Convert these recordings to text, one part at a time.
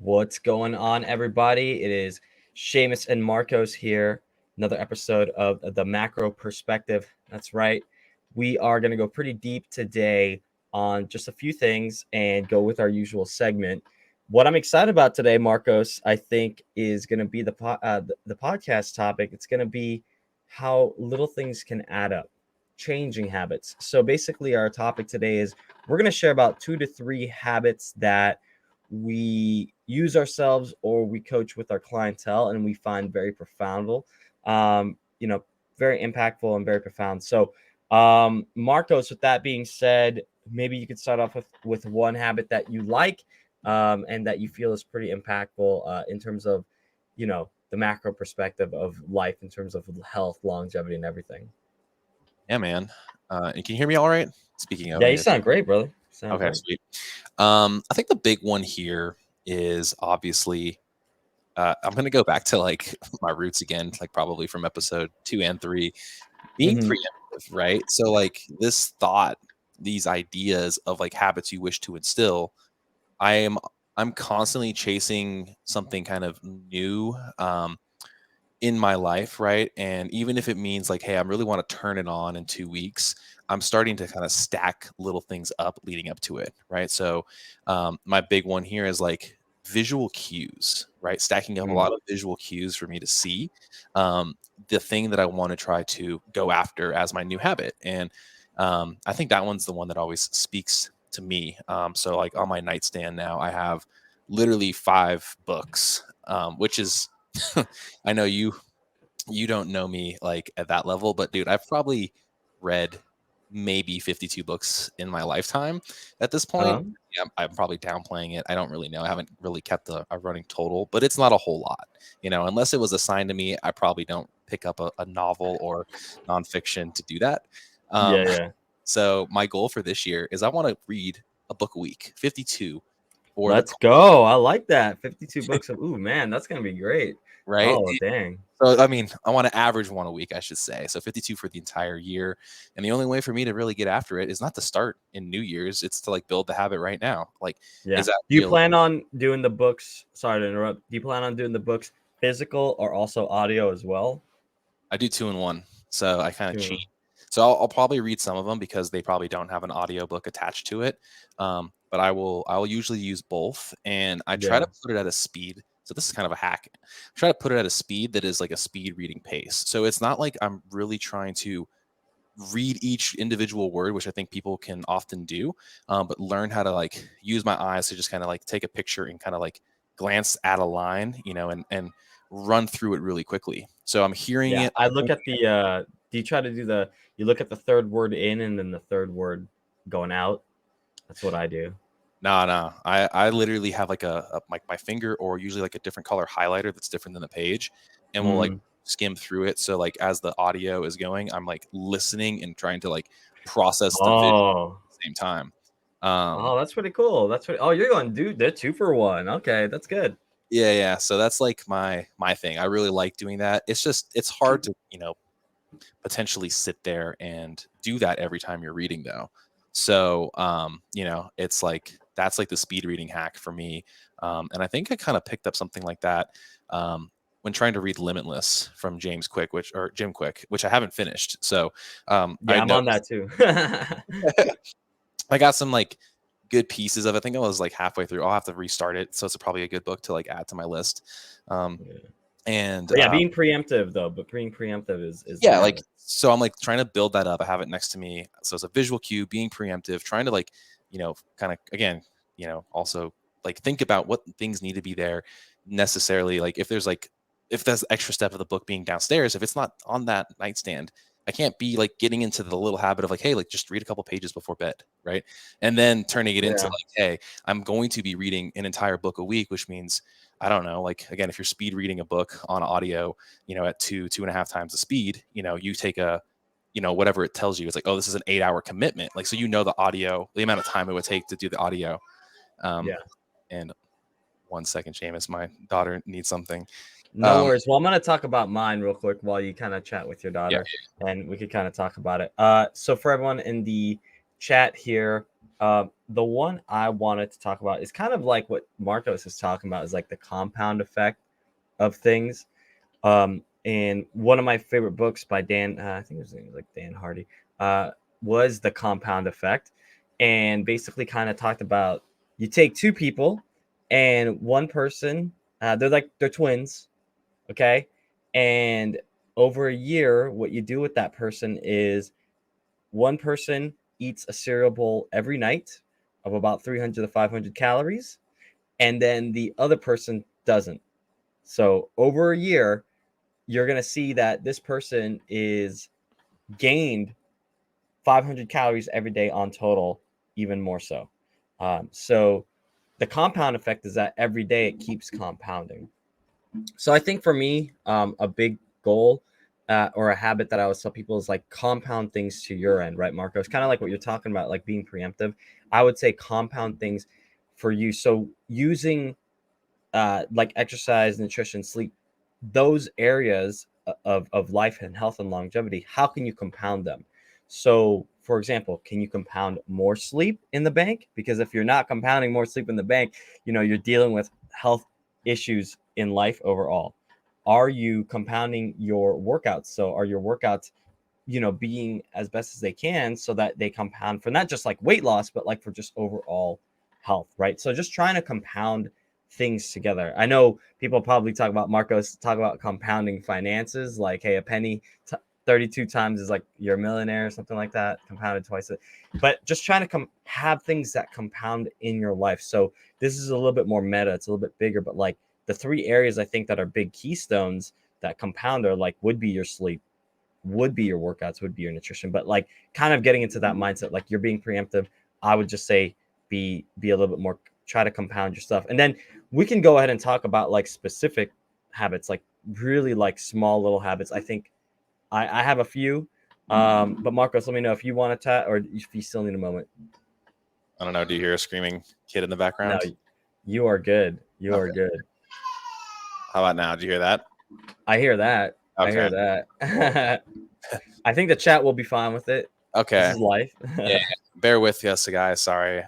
What's going on, everybody? It is Seamus and Marcos here. Another episode of the Macro Perspective. That's right. We are going to go pretty deep today on just a few things and go with our usual segment. What I'm excited about today, Marcos, I think is going to be the podcast topic. It's going to be how little things can add up, changing habits. So basically, our topic today is we're going to share about 2 to 3 habits that we use ourselves or we coach with our clientele and we find very profound, very impactful and very profound. So Marcos, with that being said, maybe you could start off with one habit that you like and that you feel is pretty impactful in terms of the macro perspective of life, in terms of health, longevity, and everything. Yeah, man. And can you hear me all right? Speaking of, Yeah, you sound great, brother. Okay, sweet. I think the big one here is obviously I'm going to go back to like my roots again, like probably from episode 2 and 3, being preemptive, right? So like this thought, these ideas of like habits you wish to instill, I'm constantly chasing something kind of new in my life, right? And even if it means like, hey, I really want to turn it on in 2 weeks, I'm starting to kind of stack little things up leading up to it, right? So my big one here is like visual cues, right? Stacking up a lot of visual cues for me to see the thing that I want to try to go after as my new habit. And I think that one's the one that always speaks to me. So like on my nightstand now, I have literally 5 books, which is I know you don't know me like at that level, but dude, I've probably read maybe 52 books in my lifetime at this point. Yeah, I'm probably downplaying it. I don't really know. I haven't really kept a running total, but it's not a whole lot. Unless it was assigned to me, I probably don't pick up a novel or nonfiction to do that. So my goal for this year is I want to read a book a week, 52. Let's go. I like that. 52 books. Ooh, man, that's going to be great. Right? Oh, dang. So, I mean, I want to average one a week, I should say. So 52 for the entire year. And the only way for me to really get after it is not to start in New Year's. It's to like build the habit right now. Like, yeah. Do you plan on doing the books? Sorry to interrupt. Do you plan on doing the books physical or also audio as well? I do 2 in 1. So I kind of cheat. So I'll probably read some of them because they probably don't have an audio book attached to it. But I will usually use both. And I try to put it at a speed. So this is kind of a hack. I try to put it at a speed that is like a speed reading pace. So it's not like I'm really trying to read each individual word, which I think people can often do, but learn how to like use my eyes to just kind of like take a picture and kind of like glance at a line, and run through it really quickly. So I'm hearing it. I look at the, do you try to do you look at the third word in and then the third word going out? That's what I do. No. I literally have like like my finger or usually like a different color highlighter that's different than the page, and we'll like skim through it. So like as the audio is going, I'm like listening and trying to like process the visual at the same time. Oh, that's pretty cool. You're going, dude, they're 2 for 1. Okay, that's good. Yeah. So that's like my thing. I really like doing that. It's hard to, potentially sit there and do that every time you're reading though. So, it's like, that's like the speed reading hack for me. And I think I kind of picked up something like that when trying to read Limitless from Jim Quick, which I haven't finished. So, I'm on that too. I got some like good pieces of it. I think I was like halfway through. I'll have to restart it. So it's probably a good book to like add to my list. And being preemptive though, but being preemptive is like, so I'm like trying to build that up. I have it next to me. So it's a visual cue, being preemptive, trying to like, kind of, again, also like think about what things need to be there necessarily. Like if there's extra step of the book being downstairs, if it's not on that nightstand, I can't be like getting into the little habit of like, hey, like just read a couple pages before bed, right? And then turning it into like, hey, I'm going to be reading an entire book a week, which means, I don't know, like, again, if you're speed reading a book on audio, at 2.5 times the speed, you take whatever it tells you, it's like, oh, this is an 8-hour commitment. Like, so the audio, the amount of time it would take to do the audio. And 1 second, Seamus, my daughter needs something. No worries. Well, I'm going to talk about mine real quick while you kind of chat with your daughter, and we could kind of talk about it. So for everyone in the chat here, The one I wanted to talk about is kind of like what Marcos is talking about, is like the compound effect of things. And one of my favorite books by Dan, I think his name was like Dan Hardy, was The Compound Effect, and basically kind of talked about, you take two people, and one person, they're twins, okay, and over a year, what you do with that person is, one person eats a cereal bowl every night of about 300 to 500 calories, and then the other person doesn't. So over a year, you're going to see that this person is gained 500 calories every day on total, even more so. So the compound effect is that every day it keeps compounding. So I think for me, a big goal or a habit that I always tell people is like compound things to your end, right, Marco? It's kind of like what you're talking about, like being preemptive. I would say compound things for you. So using like exercise, nutrition, sleep, those areas of life and health and longevity, how can you compound them? So, for example, can you compound more sleep in the bank? Because if you're not compounding more sleep in the bank, you're dealing with health issues in life overall. Are you compounding your workouts? So, are your workouts, being as best as they can so that they compound for not just like weight loss, but like for just overall health, right? So, just trying to compound things together. I know people probably talk about compounding finances, like, hey, a penny 32 times is like you're a millionaire or something like that, compounded twice. But just trying to have things that compound in your life. So this is a little bit more meta, it's a little bit bigger, but like the three areas I think that are big keystones that compound are like, would be your sleep, would be your workouts, would be your nutrition. But like kind of getting into that mindset, like you're being preemptive, I would just say be a little bit more, try to compound your stuff. And then we can go ahead and talk about like specific habits, like really like small little habits. I think I have a few, but Marcos, let me know if you want to chat or if you still need a moment. I don't know. Do you hear a screaming kid in the No, background? you are good. You are Okay. good. How about now? Do you hear that? I hear that. I Okay. hear that. I think the chat will be fine with it. This Okay. is life. Yeah. Bear with us, guys. Sorry.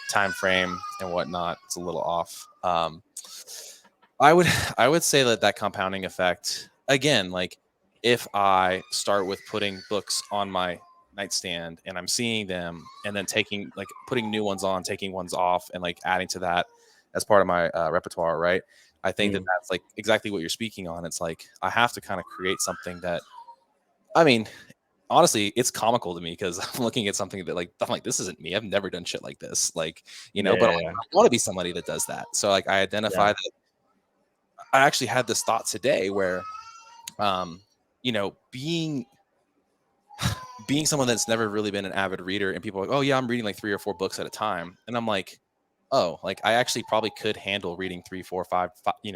Time frame and whatnot. It's a little off. I would say that compounding effect, again, like if I start with putting books on my nightstand and I'm seeing them and then putting new ones on, taking ones off, and like adding to that as part of my repertoire, right? I think that that's like exactly what you're speaking on. It's like I have to kind of create something that, I mean, honestly, it's comical to me because I'm looking at something that like, I'm like, this isn't me. I've never done shit like this. Like, but Yeah. I want to be somebody that does that. So like I identify Yeah. that. I actually had this thought today where, being someone that's never really been an avid reader, and people are like, oh yeah, I'm reading like 3 or 4 books at a time. And I'm like, oh, like I actually probably could handle reading 3, 4, 5,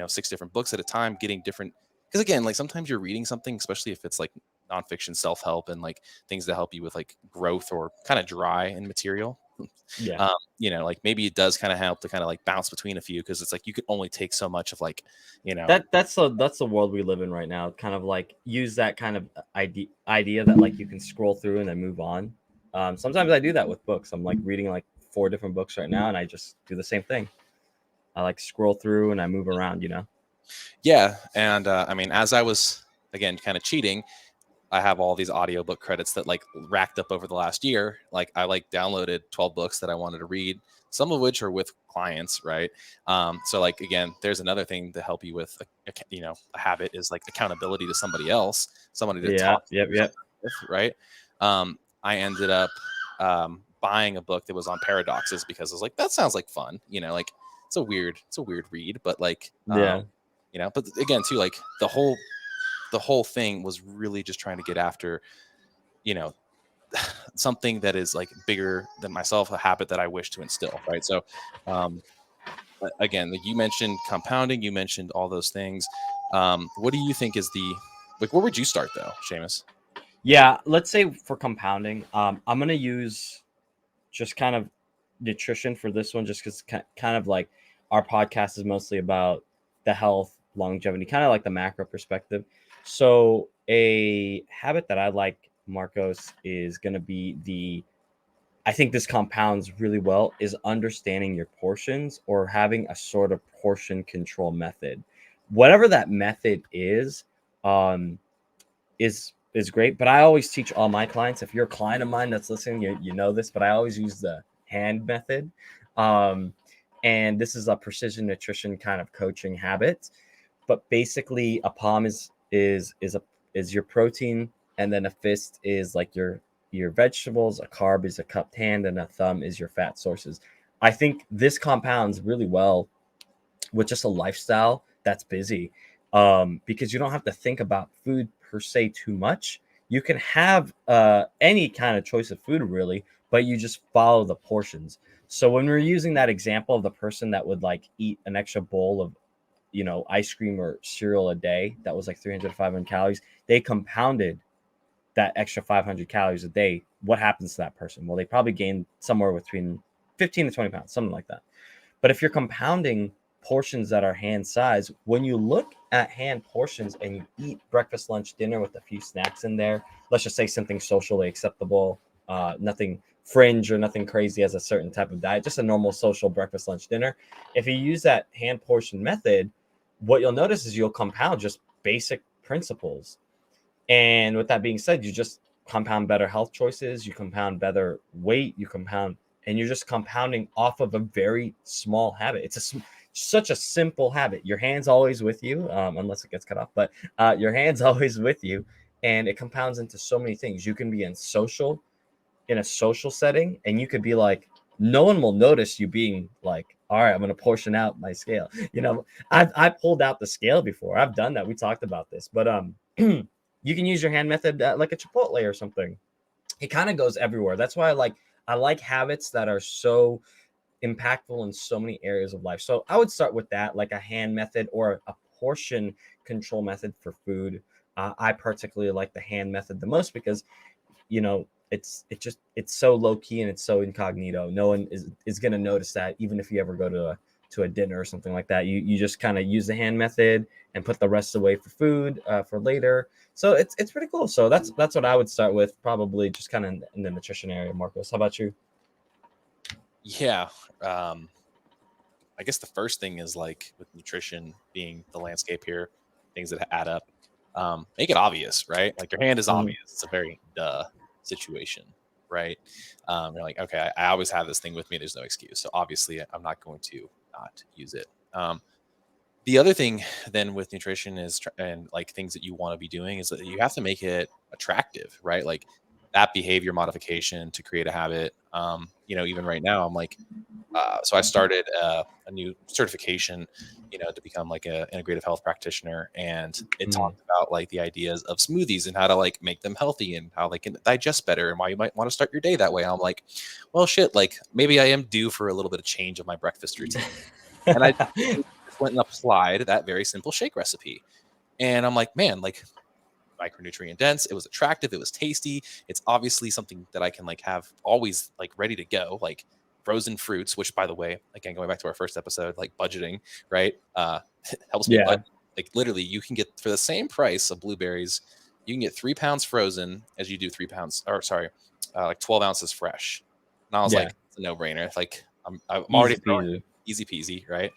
6 different books at a time, getting different. Because again, like sometimes you're reading something, especially if it's like nonfiction self-help and like things to help you with like growth or kind of dry in material. Yeah. Like maybe it does kind of help to kind of like bounce between a few, because it's like you could only take so much of like, That's the world we live in right now. Kind of like use that kind of idea that like you can scroll through and then move on. Sometimes I do that with books. I'm like reading like 4 different books right now, and I just do the same thing. I like scroll through and I move around. Yeah. And I mean, as I was again kind of cheating, I have all these audiobook credits that like racked up over the last year. Like I like downloaded 12 books that I wanted to read, some of which are with clients, right? So like again, there's another thing to help you with a habit is like accountability to somebody else, somebody to Yeah. talk Yep. with, right? I ended up buying a book that was on paradoxes because I was like, that sounds like fun, like it's a weird read, but like Yeah. but again too, like the whole thing was really just trying to get after, something that is like bigger than myself, a habit that I wish to instill, right? So again, like you mentioned compounding, you mentioned all those things. What do you think is where would you start though, Seamus? Yeah. Let's say for compounding, I'm gonna use just kind of nutrition for this one, just because kind of like our podcast is mostly about the health, longevity, kind of like the macro perspective. So a habit that I like, Marcos, is going to be the I think this compounds really well is understanding your portions or having a sort of portion control method. Whatever that method um, is great. But I always teach all my clients. If you're a client of mine that's listening, you know this, but I always use the hand method. Um, and this is a precision nutrition kind of coaching habit. But basically, a palm is your protein, and then a fist is like your vegetables, a carb is a cupped hand, and a thumb is your fat sources. I think this compounds really well with just a lifestyle that's busy, because you don't have to think about food per se too much. You can have any kind of choice of food really, but you just follow the portions. So when we're using that example of the person that would like eat an extra bowl of ice cream or cereal a day, that was like 300 to 500 calories, they compounded that extra 500 calories a day. What happens to that person? Well, they probably gained somewhere between 15 to 20 pounds, something like that. But if you're compounding portions that are hand size, when you look at hand portions and you eat breakfast, lunch, dinner with a few snacks in there, let's just say something socially acceptable, nothing fringe or nothing crazy as a certain type of diet, just a normal social breakfast, lunch, dinner. If you use that hand portion method, what you'll notice is you'll compound just basic principles. And with that being said, you just compound better health choices, you compound better weight, you compound, and you're just compounding off of a very small habit. It's such a simple habit. Your hand's always with you, unless it gets cut off, but your hand's always with you, and it compounds into so many things. You can be in a social setting, and you could be like, no one will notice you being like, all right, I'm going to portion out my scale. I pulled out the scale before. I've done that. We talked about this, but you can use your hand method like a Chipotle or something. It kind of goes everywhere. That's why I like habits that are so impactful in so many areas of life. So I would start with that, like a hand method or a portion control method for food. I particularly like the hand method the most because it's so low key and it's so incognito. No one is going to notice that, even if you ever go to a dinner or something like that. You just kind of use the hand method and put the rest away for food for later. So it's pretty cool. So that's what I would start with, probably just kind of in the nutrition area. Marcos, how about you? Yeah. I guess the first thing is like with nutrition being the landscape here, things that add up. Make it obvious, right? Like your hand is Mhm. obvious. It's a very situation, right? You're like, okay, I always have this thing with me. There's no excuse. So obviously, I'm not going to not use it. The other thing then with nutrition is and like things that you want to be doing is that you have to make it attractive, right? Like that behavior modification to create a habit. Even right now, I'm like, so I started a new certification, to become like a integrative health practitioner, and it Mm. talked about like the ideas of smoothies and how to like make them healthy and how they can digest better and why you might want to start your day that way. And I'm like, well, shit, like maybe I am due for a little bit of change of my breakfast routine, and I just went and applied that very simple shake recipe, and I'm like, man, like micronutrient dense. It was attractive. It was tasty. It's obviously something that I can like have always like ready to go, like frozen fruits, which by the way, again, going back to our first episode, like budgeting, right? Helps me Yeah. budget. Like literally you can get for the same price of blueberries, you can get 3 pounds frozen as you do 3 pounds, or sorry, like 12 ounces fresh. And I was Yeah. like, it's a no brainer. Like I'm already Easy throwing peasy. easy peasy, right?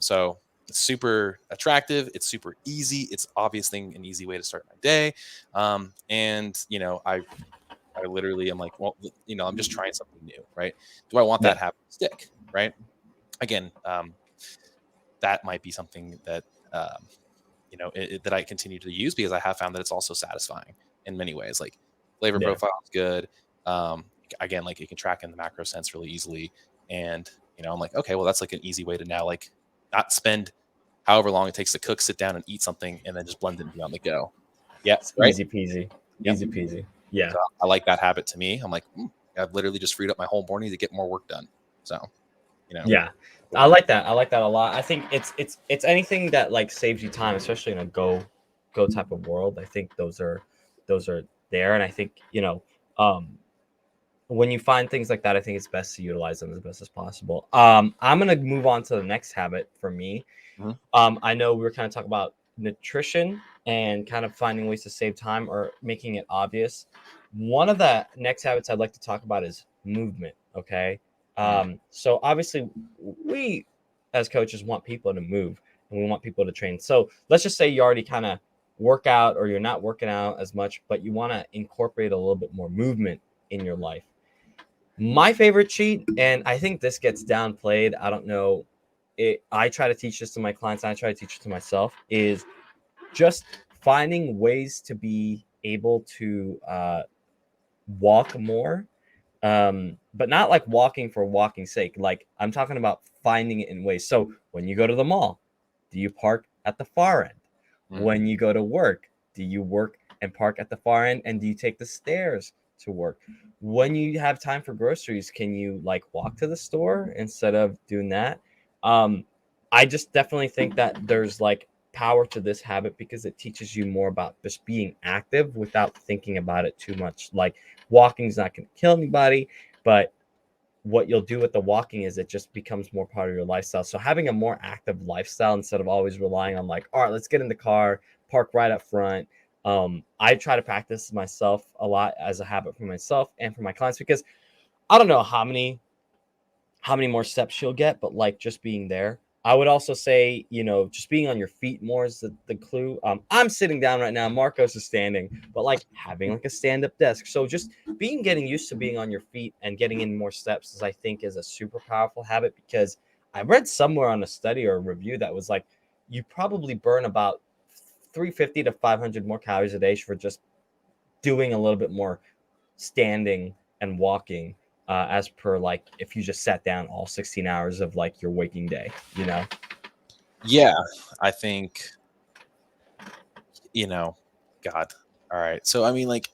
So it's super attractive. It's super easy. It's obvious thing, an easy way to start my day. And I literally am like, well, I'm just trying something new, right? Do I want Yeah. that habit to stick, right? Again, that might be something that that I continue to use because I have found that it's also satisfying in many ways. Like flavor Yeah. profile is good. Again, like you can track in the macro sense really easily, and I'm like, okay, well, that's like an easy way to now like not spend however long it takes to cook, sit down and eat something, and then just blend it and be on the go. Yeah, It's right. easy peasy. Yep. Easy peasy. Yeah. So I like that habit to me. I'm like, I've literally just freed up my whole morning to get more work done. So, you know, Yeah. I like that. I like that a lot. I think it's anything that like saves you time, especially in a go type of world. I think those are there. And I think, um when you find things like that, I think it's best to utilize them as best as possible. I'm gonna move on to the next habit for me. mhm. I know we were kind of talking about nutrition and kind of finding ways to save time or making it obvious. One of the next habits I'd like to talk about is movement. Okay. So obviously we as coaches want people to move and we want people to train. So let's just say you already kind of work out or you're not working out as much, but you want to incorporate a little bit more movement in your life. My favorite cheat, and I think this gets downplayed, I don't know, I try to teach this to my clients, and I try to teach it to myself, is just finding ways to be able to walk more, but not like walking for walking's sake. Like I'm talking about finding it in ways. So when you go to the mall, do you park at the far end? When you go to work, do you work and park at the far end, and do you take the stairs to work? When you have time for groceries, can you like walk to the store instead of doing that? I just definitely think that there's like power to this habit because it teaches you more about just being active without thinking about it too much. Like walking is not going to kill anybody, but what you'll do with the walking is it just becomes more part of your lifestyle. So having a more active lifestyle instead of always relying on like, all right, let's get in the car, park right up front. I try to practice myself a lot as a habit for myself and for my clients because I don't know how many more steps you'll get, but like just being there. I would also say, just being on your feet more is the clue. I'm sitting down right now. Marcos is standing, but like having like a stand-up desk. So just getting used to being on your feet and getting in more steps is, I think, is a super powerful habit because I read somewhere on a study or a review that was like, you probably burn about 350 to 500 more calories a day for just doing a little bit more standing and walking as per like if you just sat down all 16 hours of like your waking day, Yeah, I think, God. All right. So, I mean, like,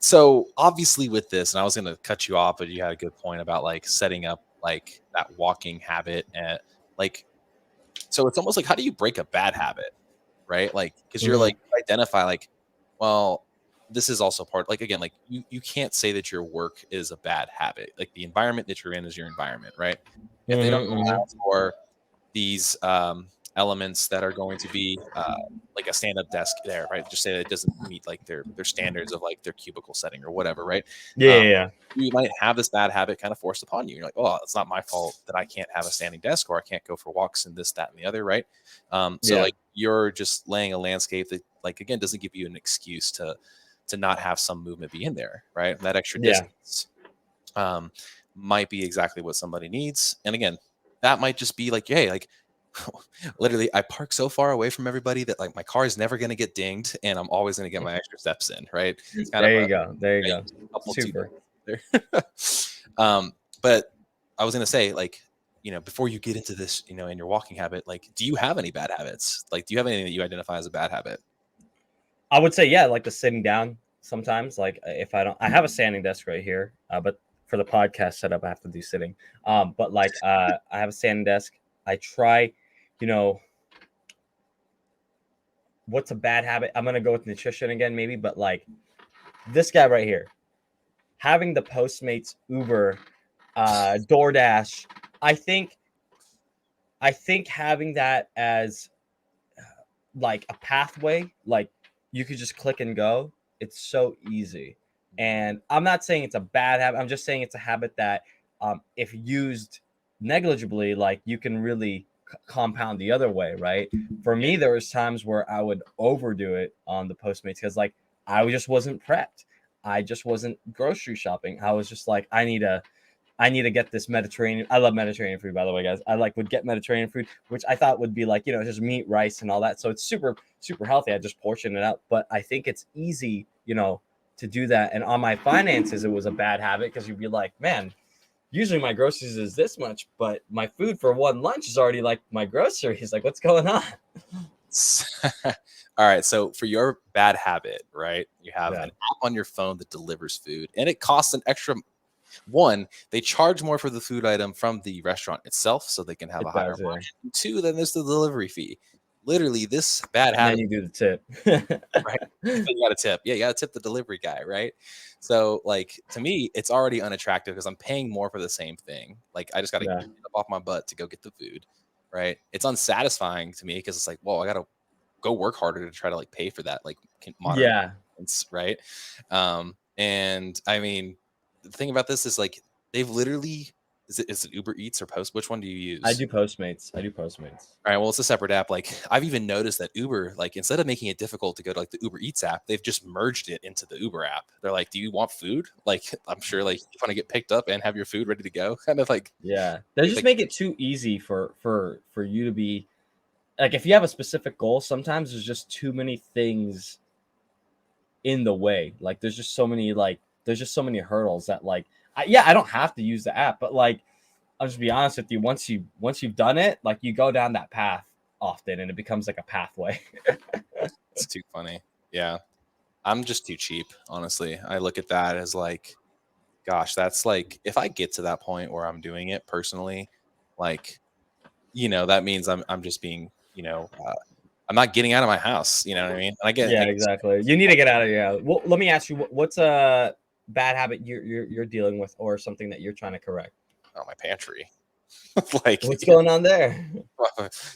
so obviously with this, and I was going to cut you off, but you had a good point about like setting up like that walking habit and like, so it's almost like, how do you break a bad habit? Right. Like, cause you're like, identify like, well, this is also part, like, again, like you can't say that your work is a bad habit. Like the environment that you're in is your environment. Right. If they don't allow for these elements that are going to be like a stand-up desk there, right? Just say that it doesn't meet like their standards of like their cubicle setting or whatever, right? Yeah. You might have this bad habit kind of forced upon you. You're like, oh, it's not my fault that I can't have a standing desk or I can't go for walks and this, that, and the other, right? So like you're just laying a landscape that, like, again, doesn't give you an excuse to not have some movement be in there, right? And that extra distance might be exactly what somebody needs. And again, that might just be like, hey, like literally I park so far away from everybody that like my car is never going to get dinged and I'm always going to get my extra steps in, right? It's kind There of you go. There you go. couple Super. there. But I was going to say, like, before you get into this, in your walking habit, like, do you have any bad habits? Like, do you have anything that you identify as a bad habit? I would say, yeah, like the sitting down sometimes. Like if I have a standing desk right here, but for the podcast setup, I have to do sitting. But like I have a standing desk. I try, what's a bad habit? I'm gonna go with nutrition again, maybe, but like this guy right here, having the Postmates, Uber, DoorDash. I think having that as like a pathway, like you could just click and go. It's so easy. And I'm not saying it's a bad habit. I'm just saying it's a habit that, if used negligibly, like you can really compound the other way, right? For me, there was times where I would overdo it on the Postmates because like I just wasn't prepped. I just wasn't grocery shopping. I was just like, I need to get this Mediterranean. I love Mediterranean food, by the way, guys. I would get Mediterranean food, which I thought would be like, just meat, rice, and all that. So it's super, super healthy. I just portion it out. But I think it's easy, to do that. And on my finances, it was a bad habit because you'd be like, man, usually my groceries is this much, but my food for one lunch is already like my groceries. Like, what's going on? All right. So for your bad habit, right? You have an app on your phone that delivers food and it costs an extra. One, they charge more for the food item from the restaurant itself so they can have a higher margin. Two, then there's the delivery fee. Literally, this bad habit. And then you do the tip. Right? So you got to tip. Yeah, you got to tip the delivery guy, right? So, like, to me, it's already unattractive because I'm paying more for the same thing. Like, I just got to get up off my butt to go get the food, right? It's unsatisfying to me because it's like, well, I got to go work harder to try to like pay for that, like, moments, right? And I mean, the thing about this is like they've literally is it Uber Eats or Post? Which one do you I use? do Postmates. I do Postmates. All right, well, it's a separate app. Like I've even noticed that Uber, like instead of making it difficult to go to like the Uber Eats app, they've just merged it into the Uber app. They're like, "Do you want food?" Like I'm sure like you want to get picked up and have your food ready to go. Kind of Yeah, they just like make it too easy for you to be like, if you have a specific goal, sometimes there's just too many things in the way. Like there's just so many hurdles that like I don't have to use the app, but like I'll just be honest with you, once you've done it, like you go down that path often and it becomes like a pathway. it's too funny. Yeah, I'm just too cheap, honestly. I look at that as like, gosh, that's like if I get to that point where I'm doing it personally, like that means I'm just being I'm not getting out of my house. You know what I mean? And Yeah, exactly. You need to get out of here. Well, let me ask you, what's a bad habit you're dealing with, or something that you're trying to correct? oh, my pantry. Like, What's going on there?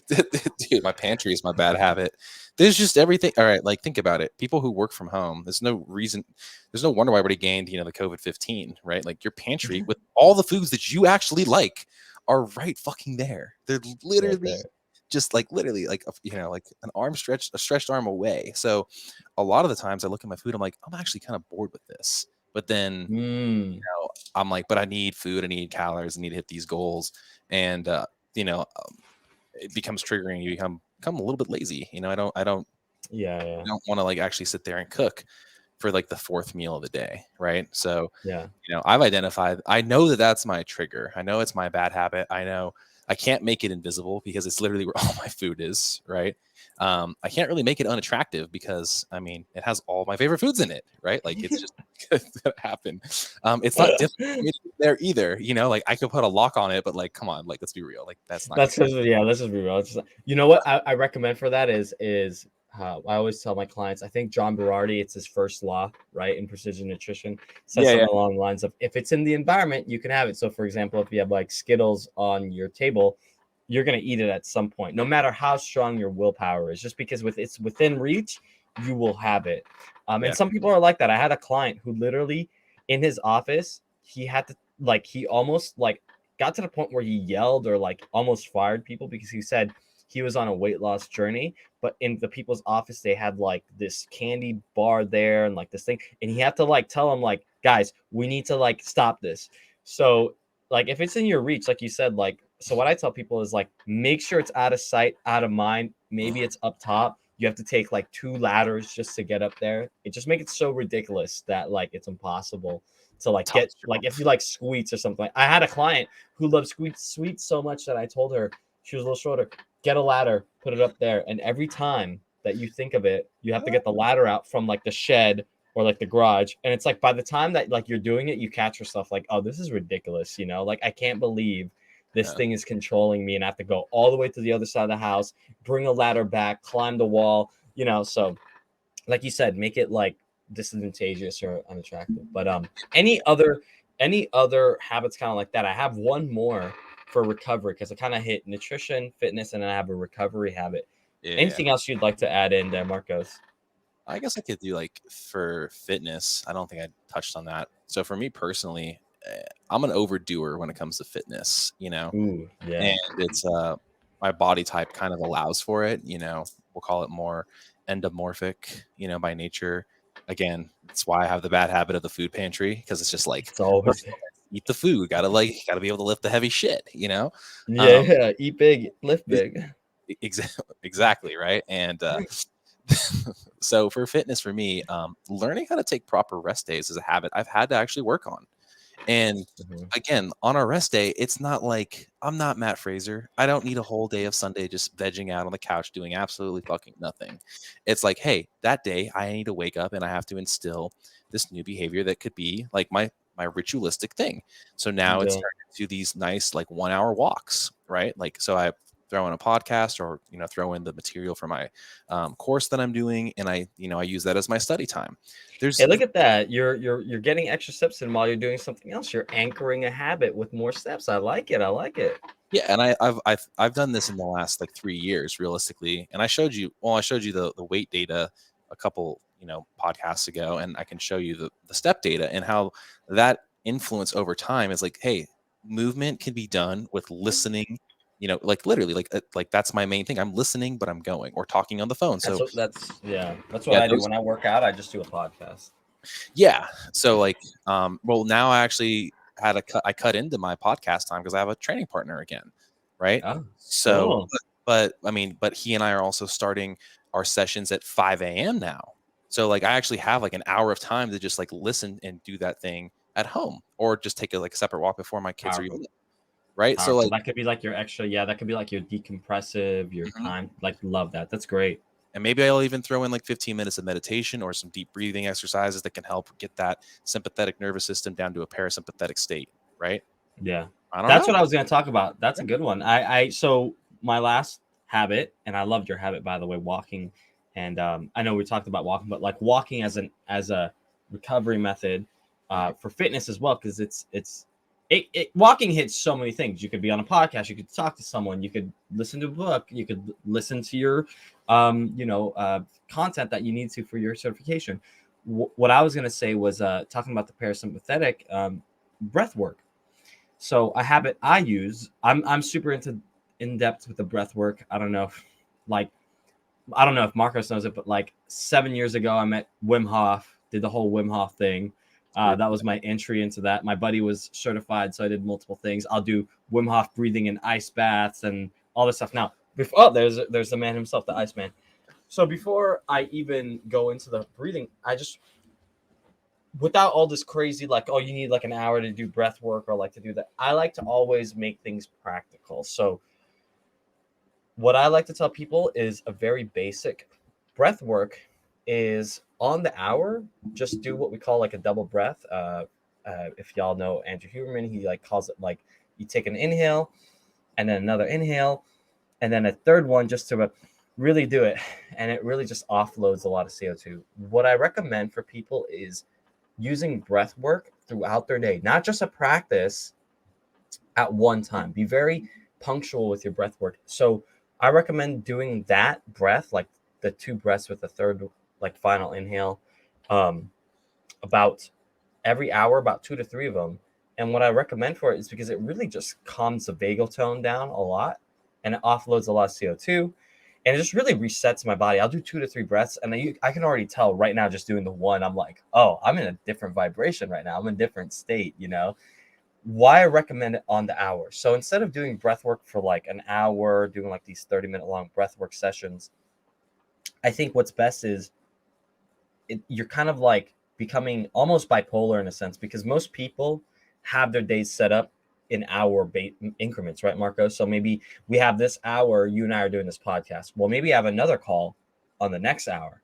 dude, my pantry is my bad habit. There's just everything. All right, like think about it. People who work from home, there's no wonder why everybody gained, the COVID-15, right? Like your pantry with all the foods that you actually like are right fucking there. They're Right literally there. just like literally like like a stretched arm away. So a lot of the times I look at my food, I'm like, I'm actually kind of bored with this. But then Mm, I'm like, but I need food, I need calories, I need to hit these goals. And you know, it becomes triggering. You become a little bit lazy. yeah, I don't want to like actually sit there and cook for like the fourth meal of the day, right? So, yeah. I've identified. I know that that's my trigger. I know it's my bad habit. I know I can't make it invisible because it's literally where all my food is, right? I can't really make it unattractive because I mean it has all my favorite foods in it, right? Like it's just gonna happen. It's not difficult for me to get there either. Like I could put a lock on it, but like, come on, like let's be real, like that's not That's gonna because yeah, let's just be real. It's just, you know what I recommend for that is I always tell my clients. I think John Berardi, it's his first law, right, in precision nutrition, says Yeah, yeah, something along the lines of if it's in the environment, you can have it. So, for example, if you have like Skittles on your table, you're gonna eat it at some point, no matter how strong your willpower is. Just because it's within reach, you will have it. And yeah. some people are like that. I had a client who literally in his office, he had to like he almost like got to the point where he yelled or like almost fired people because he said he was on a weight loss journey, but in the people's office they had like this candy bar there and like this thing, and he had to like tell them like, guys, we need to like stop this. So like if it's in your reach, like you said, like, so what I tell people is like make sure it's out of sight, out of mind. Maybe it's up top. You have to take like 2 ladders just to get up there. It just makes it so ridiculous that like it's impossible to like Top get like if you like sweets or something. I had a client who loved sweets so much that I told her, she was a little shorter, get a ladder, put it up there, and every time that you think of it, you have to get the ladder out from like the shed or like the garage, and it's like by the time that like you're doing it, you catch yourself like, oh, this is ridiculous, like I can't believe this Yeah. thing is controlling me and I have to go all the way to the other side of the house, bring a ladder back, climb the wall, so like you said, make it like disadvantageous or unattractive. But any other habits kind of like that? I have one more for recovery because I kind of hit nutrition, fitness, and then I have a recovery habit. Yeah. Anything else you'd like to add in there, Marcos? I guess I could do like for fitness. I don't think I touched on that. So for me personally, I'm an overdoer when it comes to fitness, Ooh, yeah. and it's my body type kind of allows for it, we'll call it more endomorphic, by nature. Again, that's why I have the bad habit of the food pantry because it's just like It's always eat the food, gotta be able to lift the heavy shit. yeah, Um, yeah. Eat big, lift big. exactly right. And so for fitness for me, learning how to take proper rest days is a habit I've had to actually work on. And Mhm. again, on our rest day, it's not like I'm not Matt Fraser. I don't need a whole day of Sunday just vegging out on the couch doing absolutely fucking nothing. It's like, hey, that day I need to wake up and I have to instill this new behavior that could be like my ritualistic thing. So now it's Yeah. turned into these nice like 1 hour walks, right? Like so I throw in a podcast or throw in the material for my course that I'm doing, and I use that as my study time. Hey, There's look at that. You're getting extra steps in while you're doing something else. You're anchoring a habit with more steps. I like it. I like it. Yeah, and I've done this in the last like 3 years, realistically. And I showed you the weight data a couple podcasts ago, and I can show you the step data and how that influence over time is like, hey, movement can be done with listening, like literally, like that's my main thing. I'm listening, but I'm going or talking on the phone. So That's what yeah, I do when I work out. I just do a podcast. yeah. So like, well, now I actually I cut into my podcast time because I have a training partner again, right? Oh, So, cool. but I mean, but he and I are also starting our sessions at 5 a.m. now. So like, I actually have like an hour of time to just like listen and do that thing at home, or just take a separate walk before my kids are Powerful. even, right? So Powerful. like, That could be like your extra. Yeah, that could be like your decompressive, your mhm. time. Like, love that. That's great. And maybe I'll even throw in like 15 minutes of meditation or some deep breathing exercises that can help get that sympathetic nervous system down to a parasympathetic state, right? Yeah, I don't that's know. what I was going to talk about. That's a good one. So my last habit, and I loved your habit, by the way, walking. And I know we talked about walking, but like walking as a recovery method for fitness as well, because walking hits so many things. You could be on a podcast, you could talk to someone, you could listen to a book, you could listen to your content that you need to for your certification. What I was going to say was talking about the parasympathetic breath work. So a habit I use, I'm super in depth with the breath work. Like I don't know if Marcos knows it, but like 7 years ago, I met Wim Hof, did the whole Wim Hof thing. That was my entry into that. My buddy was certified, so I did multiple things. I'll do Wim Hof breathing in ice baths and all this stuff. Now, there's the man himself, the Iceman. So before I even go into the breathing, I just, without all this crazy like, oh, you need like an hour to do breath work or like to do that, I like to always make things practical. So what I like to tell people is a very basic breath work is on the hour, just do what we call like a double breath. If y'all know Andrew Huberman, he like calls it like you take an inhale and then another inhale and then a third one just to really do it. And it really just offloads a lot of CO2. What I recommend for people is using breath work throughout their day, not just a practice at one time. Be very punctual with your breath work. So I recommend doing that breath, like the 2 breaths with the third, like final inhale, about every hour, about 2 to 3 of them. And what I recommend for it is because it really just calms the vagal tone down a lot and it offloads a lot of CO2 and it just really resets my body. I'll do 2 to 3 breaths and I can already tell right now just doing the one, I'm like, oh, I'm in a different vibration right now. I'm in a different state, Why I recommend it on the hour. So instead of doing breath work for like an hour, doing like these 30-minute long breath work sessions, I think what's best is you're kind of like becoming almost bipolar in a sense because most people have their days set up in hour increments, right, Marco? So maybe we have this hour, you and I are doing this podcast. Well, maybe I have another call on the next hour.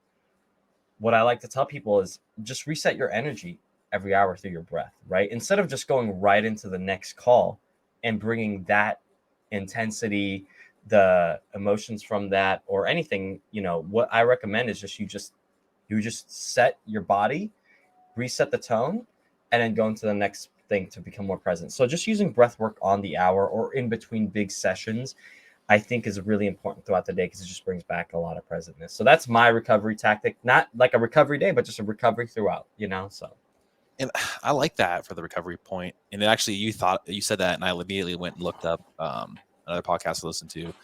What I like to tell people is just reset your energy every hour through your breath, right? Instead of just going right into the next call and bringing that intensity, the emotions from that or anything, what I recommend is you just set your body, reset the tone, and then go into the next thing to become more present. So just using breath work on the hour or in between big sessions, I think is really important throughout the day because it just brings back a lot of presentness. So that's my recovery tactic, not like a recovery day, but just a recovery throughout, So. And I like that for the recovery point. And actually, you said that, and I immediately went and looked up another podcast to listen to,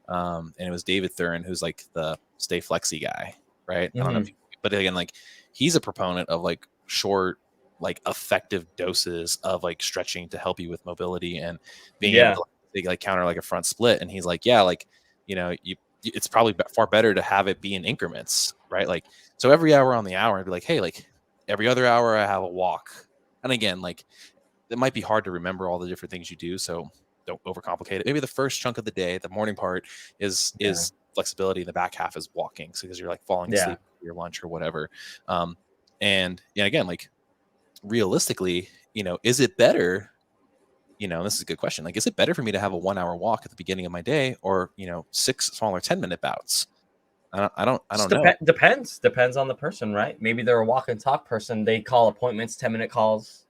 and it was David Thurin, who's like the Stay Flexi guy, right? I don't know, but again, like he's a proponent of like short, like effective doses of like stretching to help you with mobility and being able to like counter like a front split. And he's like, yeah, like it's probably far better to have it be in increments, right? Like so every hour on the hour, I'd be like, hey, like every other hour I have a walk. And again, like it might be hard to remember all the different things you do, so don't overcomplicate it. Maybe the first chunk of the day, the morning part is flexibility, the back half is walking, so because you're like falling asleep at your lunch or whatever. And again, like realistically, is it better? This is a good question. Like, is it better for me to have a 1 hour walk at the beginning of my day, or 6 smaller 10-minute bouts? I don't know. Depends on the person, right? Maybe they're a walk and talk person. They call appointments 10-minute calls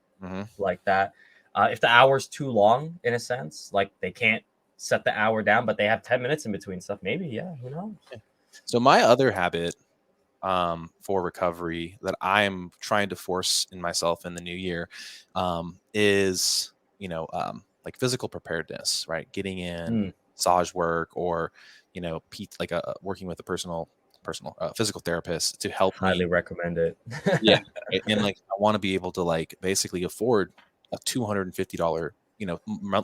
like that. If the hour's too long, in a sense, like they can't set the hour down, but they have 10 minutes in between stuff. Maybe, who knows? So my other habit for recovery that I'm trying to force in myself in the new year is, like physical preparedness, right? Getting in massage work, or, working with a personal physical therapist to help Highly me. recommend it. Yeah. And like, I want to be able to like basically afford a $250,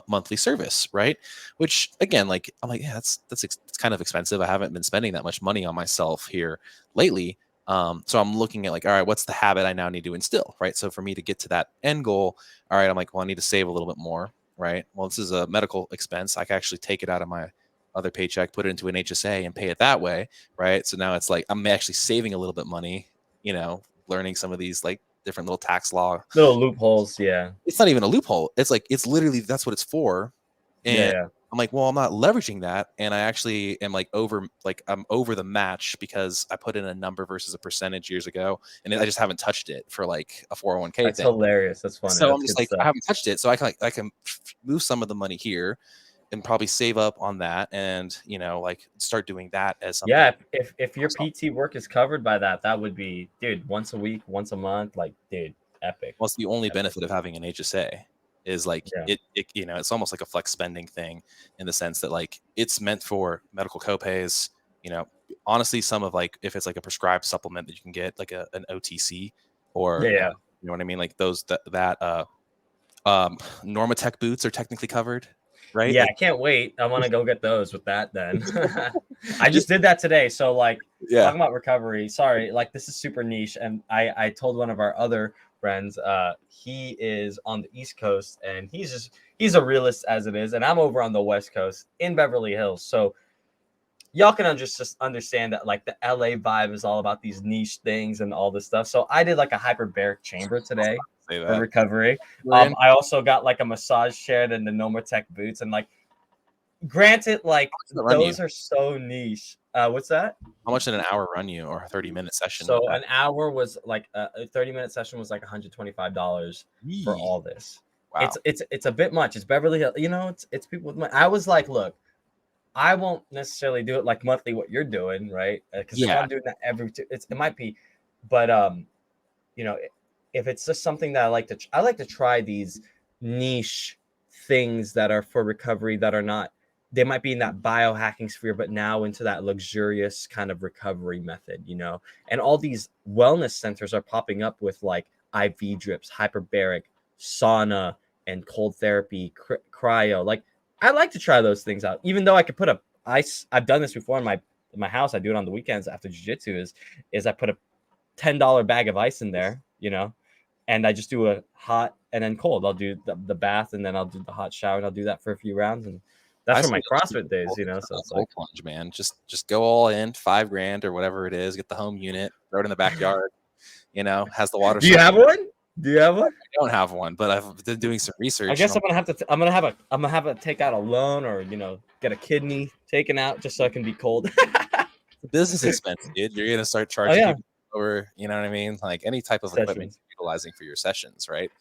monthly service, right? Which again, like, I'm like, yeah, it's kind of expensive. I haven't been spending that much money on myself here lately. So I'm looking at like, all right, what's the habit I now need to instill, right? So for me to get to that end goal, all right, I'm like, well, I need to save a little bit more, right? Well, this is a medical expense. I can actually take it out of my other paycheck, put it into an HSA and pay it that way, right? So now it's like I'm actually saving a little bit money, learning some of these like different little tax law. Little loopholes, yeah. It's not even a loophole. It's like, it's literally, that's what it's for. And Yeah. I'm like, well, I'm not leveraging that. And I actually am I'm over the match because I put in a number versus a percentage years ago. And I just haven't touched it for like a 401k That's thing. hilarious. That's funny. So That's I'm just good like, stuff. I haven't touched it. So I can move some of the money here and probably save up on that, and like start doing that as something. Yeah, if your PT work is covered by that, that would be, dude, once a week, once a month, like, dude, epic. Well, it's the only benefit of having an HSA is like it it's almost like a flex spending thing, in the sense that like it's meant for medical copays. Honestly, some of like, if it's like a prescribed supplement that you can get, like an OTC, or you know what I mean, like those Normatec boots are technically covered, right? Yeah, Like, I can't wait. I want to go get those with that then. I just did that today. So like, talking about recovery, sorry, like this is super niche. And I told one of our other friends, he is on the East Coast, and he's a realist as it is. And I'm over on the West Coast in Beverly Hills. So y'all can just understand that like the LA vibe is all about these niche things and all this stuff. So I did like a hyperbaric chamber today for recovery. I also got like a massage chair and the Normatec boots, and like, granted, like those are so niche. What's that? How much did an hour run you, or a 30-minute session? So an hour was like a 30-minute session was like $125 for all this. Wow. It's a bit much. It's Beverly Hills, it's people with money. I was like, look, I won't necessarily do it like monthly what you're doing, right? Because if I'm doing that it might be, but if it's just something that I like to try these niche things that are for recovery, that are not, they might be in that biohacking sphere, but now into that luxurious kind of recovery method, and all these wellness centers are popping up with like IV drips, hyperbaric, sauna, and cold therapy, cryo. Like, I like to try those things out, even though I could put ice. I've done this before in my house. I do it on the weekends after jiu-jitsu is I put a $10 bag of ice in there, and I just do a hot and then cold. I'll do the bath, and then I'll do the hot shower, and I'll do that for a few rounds. And that's for my CrossFit days, so it's like, plunge, man. Just go all in, $5,000 or whatever it is. Get the home unit, throw it in the backyard. Has the water. Do you have one? I don't have one, but I've been doing some research. I guess I'm gonna have to take out a loan, or get a kidney taken out just so I can be cold. Business expense, dude. You're gonna start charging people over, you know what I mean? Like any type of equipment you're utilizing for your sessions, right?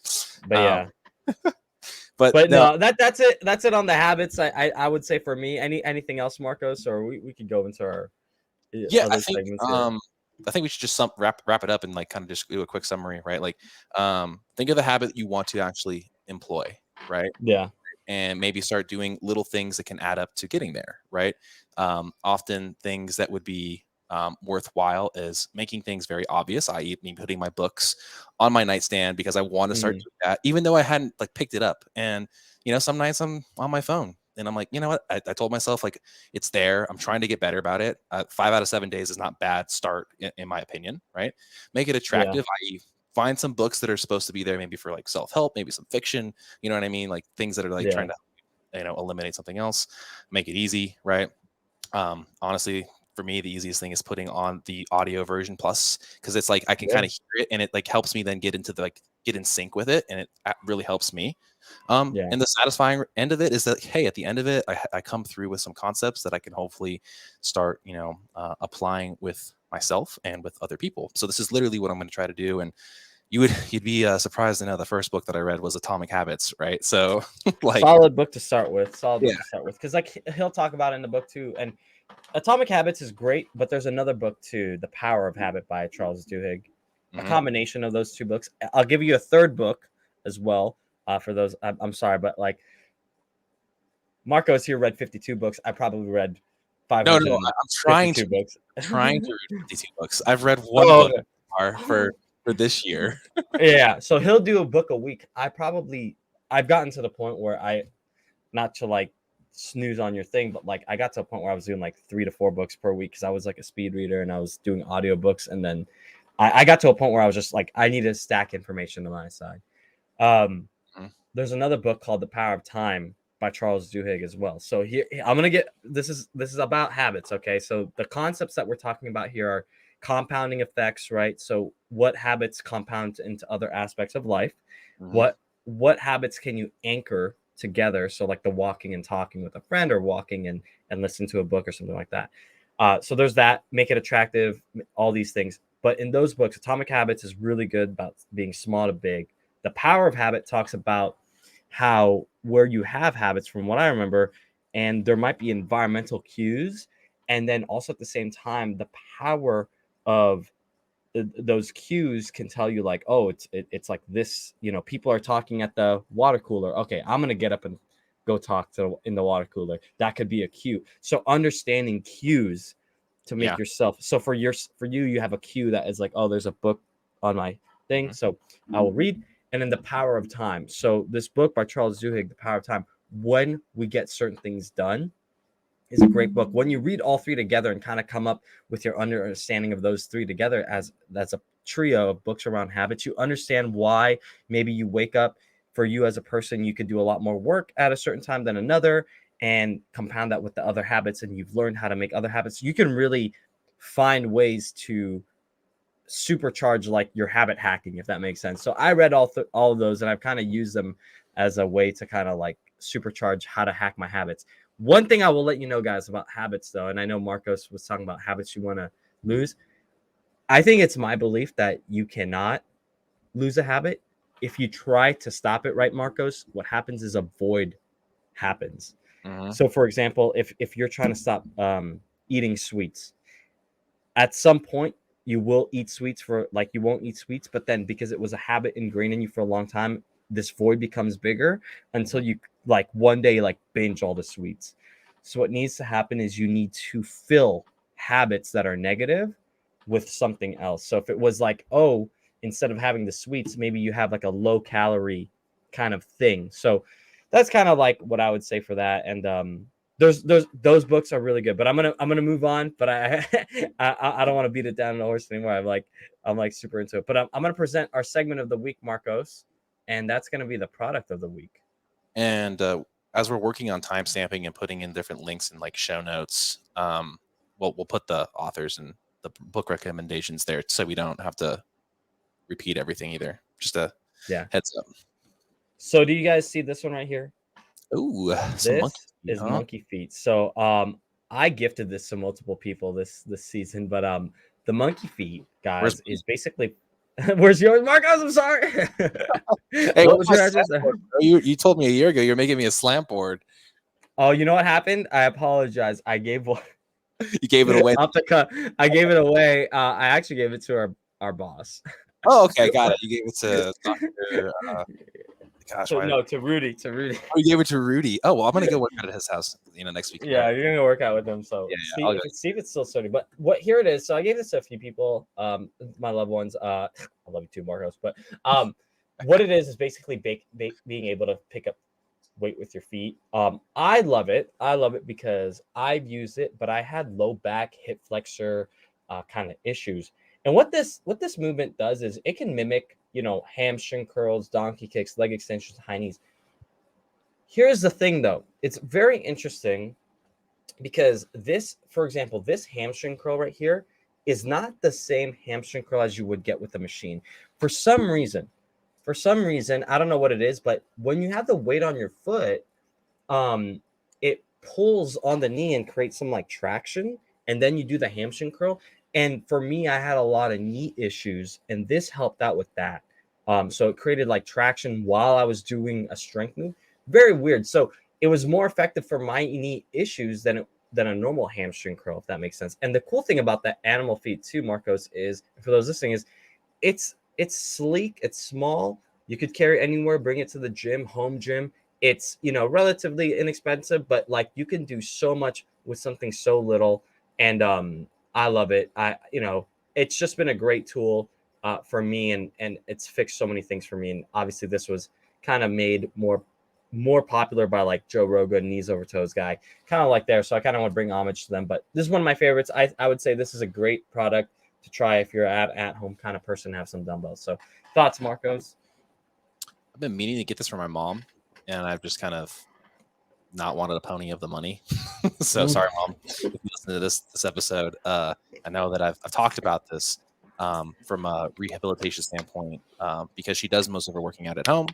But but no, that's it. That's it on the habits. I would say for me. Anything else, Marcos, or we could go into our other segments here. I think we should just wrap it up and like kind of just do a quick summary, right? Like, think of the habit you want to actually employ, right? Yeah. And maybe start doing little things that can add up to getting there, right? Often things that would be worthwhile is making things very obvious, i.e. me putting my books on my nightstand because I want to start doing that, even though I hadn't like picked it up. And, some nights I'm on my phone. And I'm like, you know what? I told myself, like, it's there. I'm trying to get better about it. 5 out of 7 days is not bad start, in my opinion, right? Make it attractive, i.e. find some books that are supposed to be there, maybe for like self-help, maybe some fiction, you know what I mean? Like things that are like trying to, eliminate something else, make it easy, right? Honestly, for me, the easiest thing is putting on the audio version plus, because it's like I can kind of hear it, and it like helps me then get in sync with it, and it really helps me. And the satisfying end of it is that, hey, at the end of it, I come through with some concepts that I can hopefully start, applying with myself and with other people. So this is literally what I'm going to try to do. And you'd be surprised to know the first book that I read was Atomic Habits, right? So like, solid book to start with. Because like he'll talk about it in the book too, and Atomic Habits is great, but there's another book too, The Power of Habit by Charles Duhigg. A combination of those two books. I'll give you a third book as well. For those, I'm sorry, but like Marcos here read 52 books. I probably read No, I'm 552 books. trying to read 52 books. I've read one book Okay. for this year. Yeah, so he'll do a book a week. I've gotten to the point where not to like snooze on your thing, but like I got to a point where I was doing like 3 to 4 books per week because I was like a speed reader and I was doing audiobooks. And then I got to a point where I was just like, I need to stack information to my side. There's another book called The Power of Time by Charles Duhigg as well. So here I'm gonna get this is about habits. Okay, so the concepts that we're talking about here are compounding effects, right? So what habits compound into other aspects of life? What habits can you anchor together? So like the walking and talking with a friend, or walking and listen to a book or something like that. So there's that. Make it attractive. All these things. But in those books, Atomic Habits is really good about being small to big. The Power of Habit talks about how where you have habits, from what I remember, and there might be environmental cues, and then also at the same time, the power of those cues can tell you like, oh, it's like this, people are talking at the water cooler. Okay, I'm gonna get up and go talk in the water cooler. That could be a cue. So understanding cues to make yourself. So for you, you have a cue that is like, oh, there's a book on my thing, so I will read. And then The Power of Time. So this book by Charles Duhigg, The Power of Time, when we get certain things done, is a great book. When you read all three together and kind of come up with your understanding of those three together as that's a trio of books around habits, you understand why maybe you wake up. For you as a person, you could do a lot more work at a certain time than another, and compound that with the other habits, and you've learned how to make other habits. You can really find ways to supercharge like your habit hacking, if that makes sense. So I read all of those, and I've kind of used them as a way to kind of like supercharge how to hack my habits. One thing I will let you know, guys, about habits though, and I know Marcos was talking about habits you want to lose. I think it's my belief that you cannot lose a habit. If you try to stop it, right, Marcos, what happens is a void happens. So for example, if you're trying to stop eating sweets, at some point you will eat sweets, for like you won't eat sweets, but then because it was a habit ingrained in you for a long time, this void becomes bigger until you like one day like binge all the sweets. So what needs to happen is you need to fill habits that are negative with something else. So if it was like, oh, instead of having the sweets, maybe you have like a low calorie kind of thing. So that's kind of like what I would say for that. And those books are really good, but I'm gonna move on. But I don't want to beat it down on the horse anymore. I'm like super into it. But I'm gonna present our segment of the week, Marcos, and that's gonna be the product of the week. And as we're working on timestamping and putting in different links and like show notes, we'll put the authors and the book recommendations there, so we don't have to repeat everything either. Just a heads up. So do you guys see this one right here? Ooh, this is Monkeyfeet. So I gifted this to multiple people this season, but the Monkeyfeet, guys, is basically where's yours, Marcos? I'm sorry. Hey, what was your address? You told me a year ago you're making me a slant board. Oh, you know what happened? I apologize. I gave one. You gave it away. Off the cut. I gave it away. I actually gave it to our boss. Oh, okay, got it. You gave it to Dr. Gosh, to Rudy. To Rudy. Oh, you gave it to Rudy. Oh, well, I'm gonna go work out at his house, next week. Yeah, you're gonna go work out with him. So see if it's still starting. But here it is. So I gave this to a few people, my loved ones. I love you too, Marcos. But what it is basically being able to pick up weight with your feet. I love it. I love it because I've used it, but I had low back, hip flexor kind of issues. And what this movement does is it can mimic, hamstring curls, donkey kicks, leg extensions, high knees. Here's the thing, though. It's very interesting because this, for example, this hamstring curl right here is not the same hamstring curl as you would get with a machine. For some reason, I don't know what it is, but when you have the weight on your foot, it pulls on the knee and creates some like traction, and then you do the hamstring curl. And for me, I had a lot of knee issues, and this helped out with that. So it created like traction while I was doing a strength move. Very weird. So it was more effective for my knee issues than than a normal hamstring curl, if that makes sense. And the cool thing about that animal feet too, Marcos, is for those listening, is it's sleek, it's small. You could carry anywhere, bring it to the gym, home gym. It's, you know, relatively inexpensive, but like you can do so much with something so little. And I love it. You know, it's just been a great tool for me, and it's fixed so many things for me. And obviously this was kind of made more popular by like Joe Rogan, knees over toes guy, kind of like there. So I kind of want to bring homage to them. But this is one of my favorites. I would say this is a great product to try if you're at home kind of person, have some dumbbells. So thoughts, Marcos? I've been meaning to get this from my mom, and I've just kind of not wanted a pony of the money. So sorry, Mom, if you listen to this episode. I know that I've talked about this from a rehabilitation standpoint because she does most of her working out at home,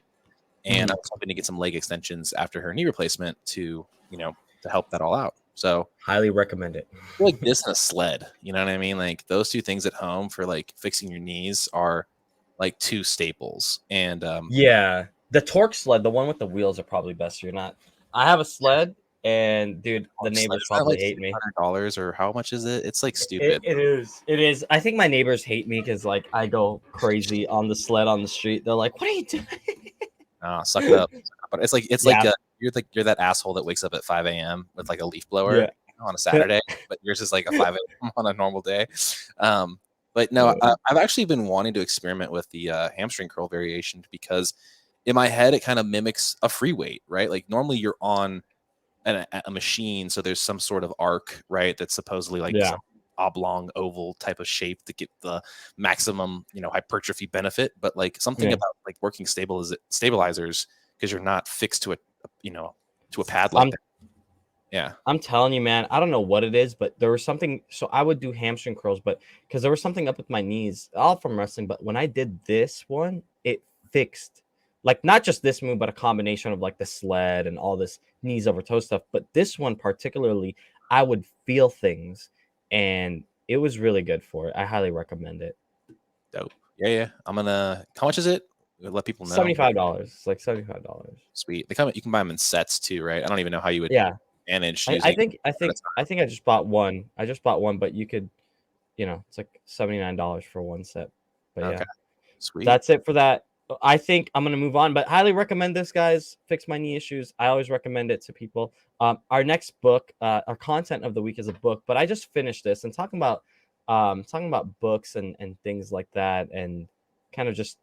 and I was hoping to get some leg extensions after her knee replacement to, you know, to help that all out. So highly recommend it. Like this and a sled, you know what I mean? Like those two things at home for like fixing your knees are like two staples. And yeah, the torque sled, the one with the wheels, are probably best. You're not. I have a sled, and dude, the neighbors probably hate me. $100 or how much is it? It's like stupid. It is. It is. I think my neighbors hate me because like I go crazy on the sled on the street. They're like, "What are you doing?" Suck it up. But it's like you're that asshole that wakes up at 5 a.m. with like a leaf blower on a Saturday, but yours is like a 5 a.m. on a normal day. But no, I've actually been wanting to experiment with the hamstring curl variation because in my head it kind of mimics a free weight, right? Like normally you're on a machine, so there's some sort of arc, right? That's supposedly like some oblong oval type of shape to get the maximum, you know, hypertrophy benefit. But like something about like working stabilizers because you're not fixed to a pad like that. Yeah, I'm telling you, man, I don't know what it is, but there was something. So I would do hamstring curls, but because there was something up with my knees, all from wrestling. But when I did this one, it fixed, like not just this move, but a combination of like the sled and all this knees over toe stuff. But this one particularly, I would feel things, and it was really good for it. I highly recommend it. Dope. Yeah. I'm gonna. How much is it? Let people know. $75. Like $75. Sweet. They come. You can buy them in sets too, right? I don't even know how you would. Manage. I think I just bought one. But you could, you know, it's like $79 for one set. But yeah, sweet. That's it for that. I think I'm gonna move on, but highly recommend this, guys. Fix my knee issues. I always recommend it to people. Our next book, our content of the week is a book, but I just finished this and talking about books and things like that, and kind of just.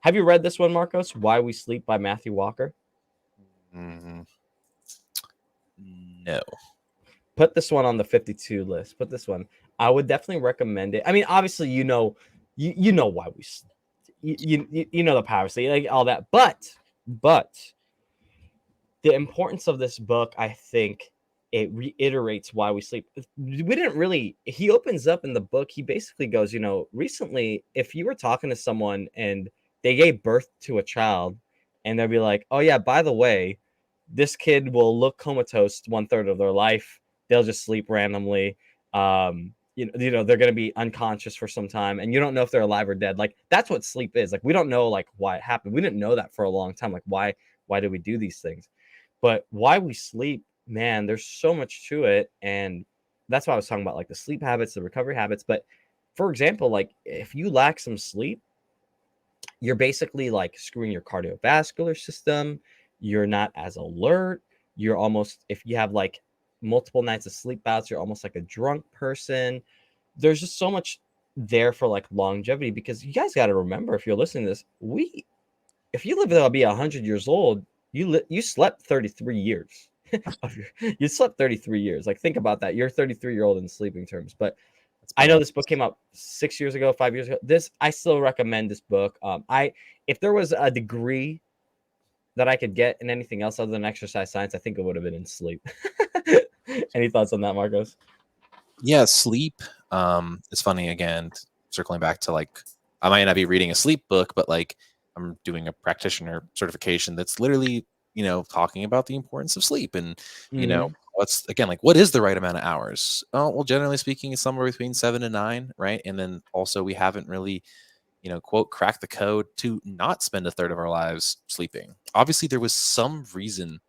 Have you read this one, Marcos? Why We Sleep by Matthew Walker? Mm-hmm. No. Put this one on the 52 list. Put this one. I would definitely recommend it. I mean, obviously, you know why we, you know the power, so like all that. But the importance of this book, I think, it reiterates why we sleep. We didn't really. He opens up in the book. He basically goes, you know, recently, if you were talking to someone and they gave birth to a child, and they'll be like, oh yeah, by the way, this kid will look comatose 1/3 of their life. They'll just sleep randomly. You know, they're going to be unconscious for some time, and you don't know if they're alive or dead. Like that's what sleep is. Like we don't know like why it happened. We didn't know that for a long time. Like why do we do these things? But why we sleep, man, there's so much to it, and that's why I was talking about like the sleep habits, the recovery habits. But for example, like if you lack some sleep, you're basically like screwing your cardiovascular system. You're not as alert. You're almost, if you have like multiple nights of sleep bouts, you're almost like a drunk person. There's just so much there for like longevity, because you guys got to remember, if you're listening to this, if you live to be 100 years old, you slept 33 years. You slept 33 years. Like think about that. You're 33-year-old in sleeping terms. But I know this book came out 6 years ago, 5 years ago. I still recommend this book. If there was a degree that I could get in anything else other than exercise science, I think it would have been in sleep. Any thoughts on that, Marcos? Yeah, sleep. It's funny, again, circling back to like, I might not be reading a sleep book, but like I'm doing a practitioner certification that's literally, you know, talking about the importance of sleep and, you know, what's, again, like what is the right amount of hours? Oh, well, generally speaking, it's somewhere between 7 and 9, right? And then also we haven't really, you know, quote, crack the code to not spend 1/3 of our lives sleeping. Obviously, there was some reason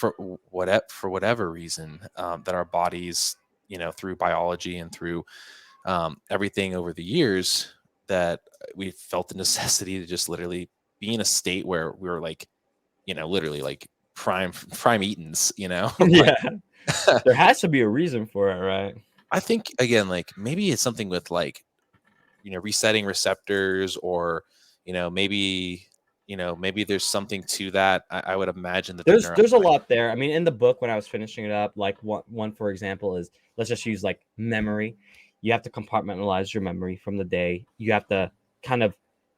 for whatever reason, that our bodies, through biology and through everything over the years, that we felt the necessity to just literally be in a state where we were like, literally like prime Etans, like, Yeah. There has to be a reason for it, right? I think, again, like maybe it's something with like, resetting receptors, or, maybe, maybe there's something to that. I would imagine that There's a lot there. I mean, in the book, when I was finishing it up, like one for example is, let's just use like memory. You have to compartmentalize your memory from the day. You have to kind of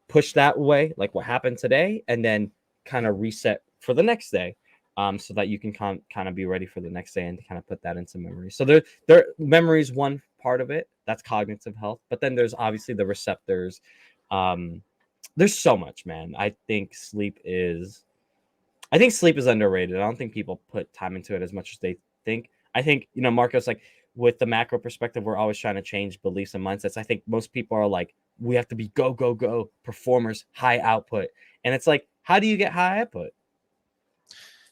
push that away, like what happened today, and then kind of reset for the next day, so that you can kind of be ready for the next day and to kind of put that into memory. So there memory is one part of it. That's cognitive health, but then there's obviously the receptors. There's so much, man. I think sleep is underrated. I don't think people put time into it as much as they think. I think, Marcos, like with the macro perspective, we're always trying to change beliefs and mindsets. I think most people are like, we have to be go, go, go performers, high output. And it's like, how do you get high output?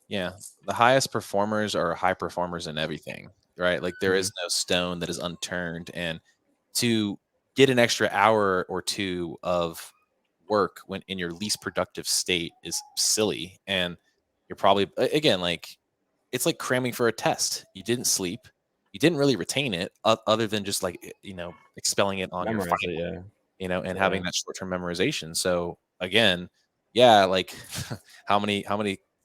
Yeah. The highest performers are high performers in everything, right? Like there is no stone that is unturned. And to get an extra hour or two of work when in your least productive state is silly. And you're probably, again, like it's like cramming for a test. You didn't sleep, you didn't really retain it, other than just like, expelling it on Memorize your it, final, yeah. and having that short-term memorization. So again, yeah, like how many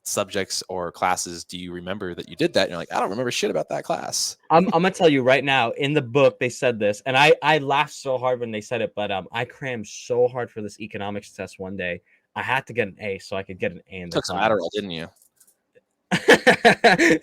subjects or classes do you remember that you did that? And you're like, I don't remember shit about that class. I'm gonna tell you right now, in the book they said this, and I laughed so hard when they said it, but I crammed so hard for this economics test one day. I had to get an A so I could get an A in the Took some class. Adderall, didn't you?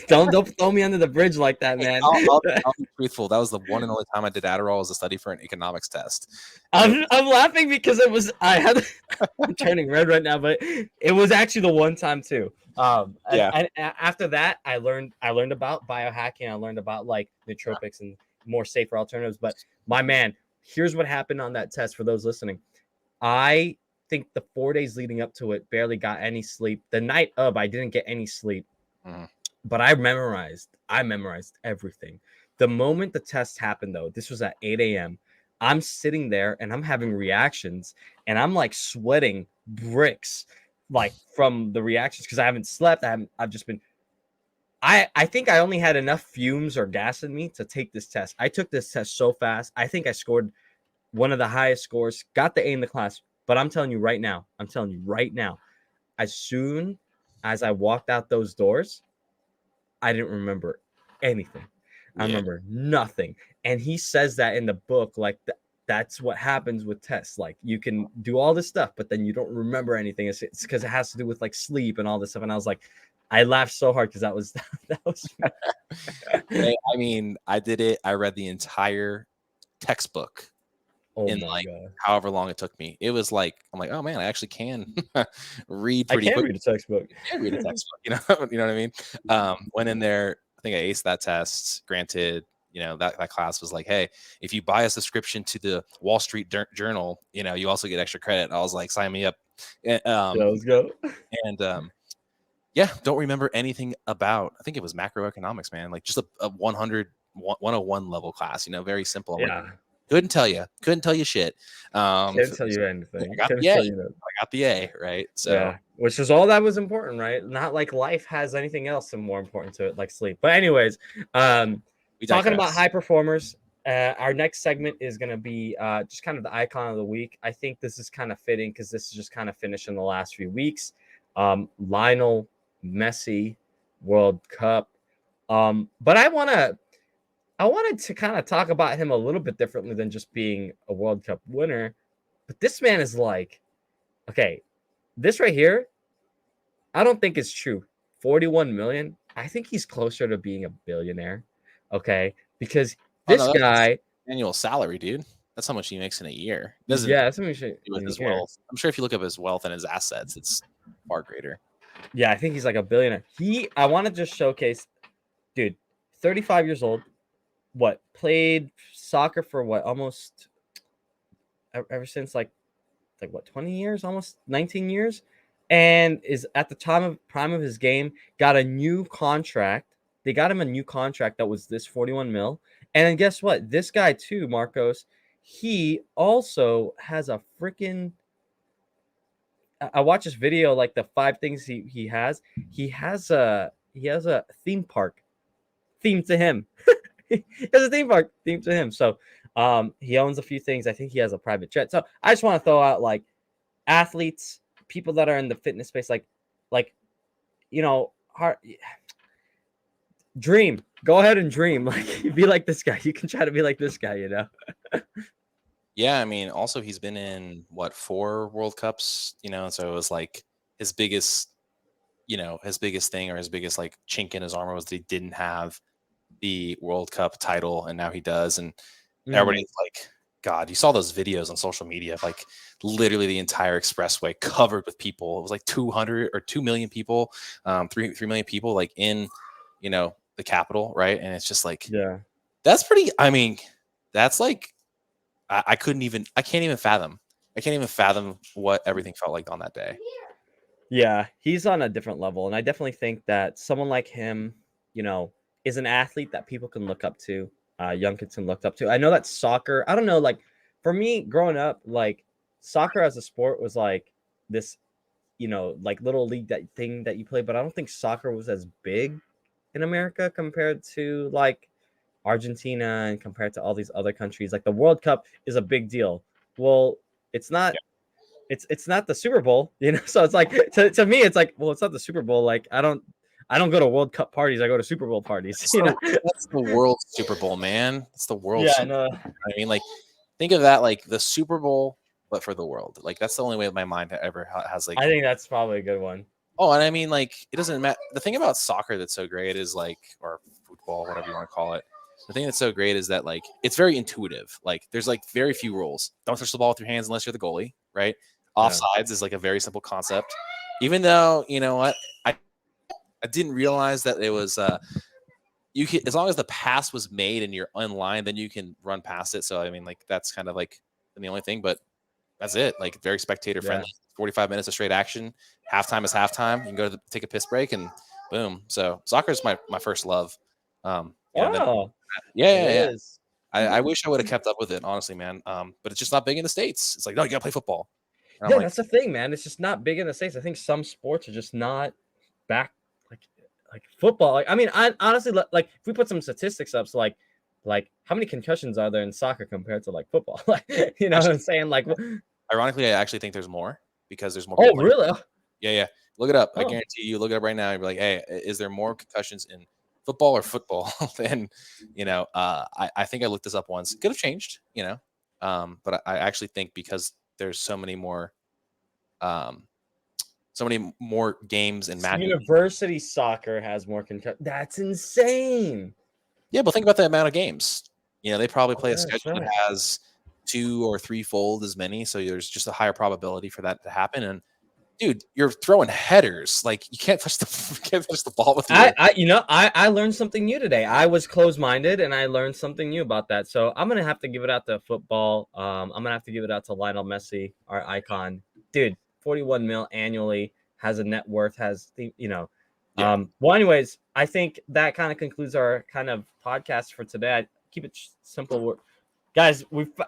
Don't throw me under the bridge like that, Hey, man. I'll be truthful. That was the one and only time I did Adderall as a study for an economics test. I'm laughing because I'm turning red right now, but it was actually the one time too. Yeah. And after that, I learned about biohacking. I learned about like nootropics and more safer alternatives. But my man, here's what happened on that test for those listening. I think the 4 days leading up to it, barely got any sleep. The night of, I didn't get any sleep. But I memorized everything. The moment the test happened, though, this was at 8 a.m. I'm sitting there and I'm having reactions and I'm like sweating bricks, like from the reactions, because I haven't slept. I've just been. I think I only had enough fumes or gas in me to take this test. I took this test so fast. I think I scored one of the highest scores, got the A in the class. But I'm telling you right now, as soon as I walked out those doors, I didn't remember anything. I remember nothing. And he says that in the book, like that's what happens with tests. Like you can do all this stuff, but then you don't remember anything. It's because it has to do with like sleep and all this stuff. And I was like, I laughed so hard because that was Hey, I mean, I did it. I read the entire textbook in like God. however long it took me. It was like, I'm like, oh man, I actually can read pretty quick. Read a textbook. I can read a textbook, you know what I mean? Went in there, I think I aced that test. Granted, that class was like, hey, if you buy a subscription to the Wall Street Journal, you also get extra credit. I was like, sign me up. Let's go. And yeah, don't remember anything about, I think it was macroeconomics, man. Like just a 101 level class, very simple. I'm like, couldn't tell you shit. Can't tell you anything. I got the A, right? So yeah, which is all that was important, right? Not like life has anything else more important to it, like sleep. But anyways, talking about high performers, our next segment is going to be just kind of the icon of the week. I think this is kind of fitting because this is just kind of finishing the last few weeks. Lionel Messi World Cup. But I wanted to kind of talk about him a little bit differently than just being a World Cup winner. But this man is like, okay, this right here, I don't think it's true. 41 million. I think he's closer to being a billionaire. Okay. Because this guy, annual salary, dude. That's how much he makes in a year. Yeah, that's what we should with his wealth. I'm sure if you look up his wealth and his assets, it's far greater. Yeah, I think he's like a billionaire. I want to just showcase, dude, 35 years old. What, played soccer for what, almost ever since like what, 20 years, almost 19 years. and is at the prime of his game, got a new contract. They got him a new contract that was this 41 mil. And then guess what? This guy too, Marcos, he also has a freaking I watched this video, like the 5 things he has. He has a theme park themed to him. He has a theme park themed to him. So he owns a few things. I think he has a private jet. So I just want to throw out like athletes, people that are in the fitness space, like dream. Go ahead and dream. Like be like this guy. You can try to be like this guy, you know. Yeah, I mean, also he's been in what 4 World Cups, so it was like his biggest, his biggest thing or his biggest like chink in his armor was that he didn't have the World Cup title, and now he does. And everybody's like, God, you saw those videos on social media of like literally the entire expressway covered with people. It was like 200 or 2 million people, 3 million people like in, the capital, right? And it's just like, Yeah, that's pretty. I mean, that's like. I can't even fathom what everything felt like on that day. yeah, he's on a different level, and I definitely think that someone like him, is an athlete that people can look up to. Young kids can look up to. I know that soccer. I don't know, like for me growing up, like soccer as a sport was like this, like little league thing that you play. But I don't think soccer was as big in America compared to like Argentina and compared to all these other countries. Like the World Cup is a big deal. Well, it's not. Yeah. It's not the Super Bowl, So it's like to me, it's like, well, it's not the Super Bowl. Like I don't go to World Cup parties. I go to Super Bowl parties. That's the world Super Bowl, man. It's the world. Yeah, Super Bowl. I mean, like, think of that like the Super Bowl, but for the world. Like that's the only way my mind ever has like. I think that's probably a good one. Oh, and I mean, like, it doesn't matter. The thing about soccer that's so great is like, or football, whatever you want to call it. The thing that's so great is that like it's very intuitive. Like there's like very few rules. Don't touch the ball with your hands unless you're the goalie, right? Offsides is like a very simple concept. Even though, you know what, I didn't realize that it was you can, as long as the pass was made and you're online, then you can run past it. So I mean, like that's kind of like the only thing, but that's it. Like very spectator friendly. 45 minutes of straight action. Halftime is halftime. You can go to take a piss break and boom. So soccer is my first love. Yeah. I wish I would have kept up with it, honestly, man. But it's just not big in the States. It's like, no, you gotta play football. And yeah, that's the thing, man. It's just not big in the States. I think some sports are just not back like football. Like, I mean, I honestly like if we put some statistics up, so like how many concussions are there in soccer compared to like football? Like, you know what I'm saying? Like, ironically, I actually think there's more because there's more. Oh, really? Yeah. Look it up. I guarantee you, look it up right now. You'll be like, hey, is there more concussions in football or football? Then, I think I looked this up once. It could have changed, but I actually think because there's so many more games and matches. University soccer has more concussions. That's insane. Yeah, but think about the amount of games. They probably play a schedule that has 2 or 3-fold as many, so there's just a higher probability for that to happen. And dude, you're throwing headers. Like you can't touch the ball with your I learned something new today. I was closed-minded and I learned something new about that. So I'm gonna have to give it out to football. I'm gonna have to give it out to Lionel Messi, our icon. Dude, 41 mil annually, has a net worth, well, anyways, I think that kind of concludes our kind of podcast for today. I keep it simple. Guys,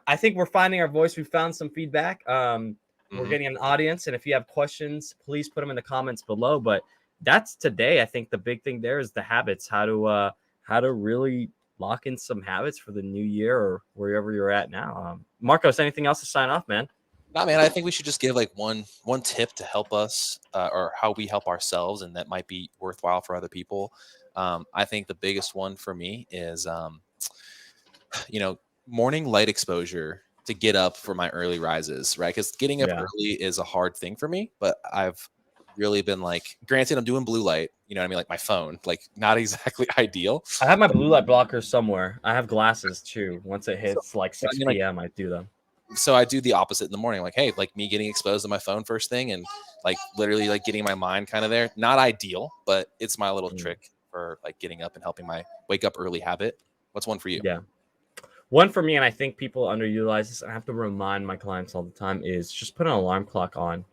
I think we're finding our voice. We found some feedback. We're getting an audience, and if you have questions, please put them in the comments below. But that's today. I think the big thing there is the habits. How to really lock in some habits for the new year or wherever you're at now. Marcos, anything else to sign off, man? No, man. I think we should just give like one tip to help us, or how we help ourselves, and that might be worthwhile for other people. I think the biggest one for me is, morning light exposure to get up for my early rises, right? Because getting up early is a hard thing for me, but I've really been like, granted, I'm doing blue light, you know what I mean? Like my phone, like not exactly ideal. I have my blue light blockers somewhere. I have glasses too. Once it hits 6 p.m., I do them. So I do the opposite in the morning. Like, hey, like me getting exposed to my phone first thing and like literally like getting my mind kind of there. Not ideal, but it's my little trick for like getting up and helping my wake up early habit. What's one for you? Yeah. One for me, and I think people underutilize this, and I have to remind my clients all the time, is just put an alarm clock on